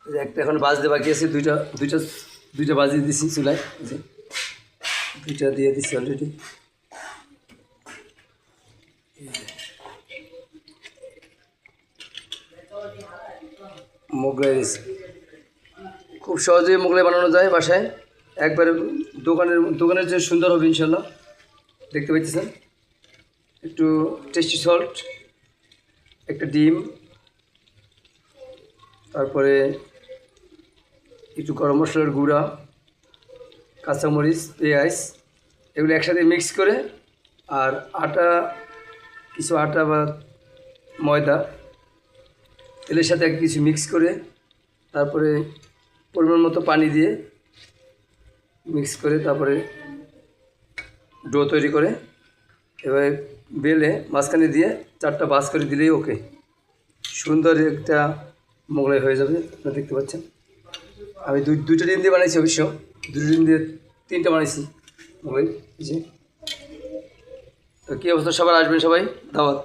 একটা এখন বাজতে বাকি আছে, দুইটা বাজিয়ে দিছি চুলায়, যে দুইটা দিয়ে দিচ্ছি অলরেডি। মোগলাই দিচ্ছি, খুব সহজেই মোগলাই বানানো যায় বাসায়, একবারে দোকানের যে সুন্দর হবে ইনশাল্লাহ। দেখতে পাচ্ছেন, একটু টেস্টি সল্ট, একটা ডিম, তারপরে একটু গরম মশলার গুঁড়া, কাঁচামরিচ, পেঁয়াজ, এগুলো একসাথে মিক্স করে, আর কিছু আটা বা ময়দা তেলের সাথে কিছু মিক্স করে, তারপরে পরিমাণ মতো পানি দিয়ে মিক্স করে, তারপরে ডো তৈরি করে এবারে বেলে মাঝখানে দিয়ে 4টা বাস করে দিলেই ওকে, সুন্দর একটা মোগলাই হয়ে যাবে। আপনারা দেখতে পাচ্ছেন, আমি দুইটা ডিম দিয়ে বানাইছি, অবশ্য 2টা ডিম দিয়ে 3টা বানাইছি মোগলাই। তো কী অবস্থা, সবার আসবেন, সবাই দাওয়াত।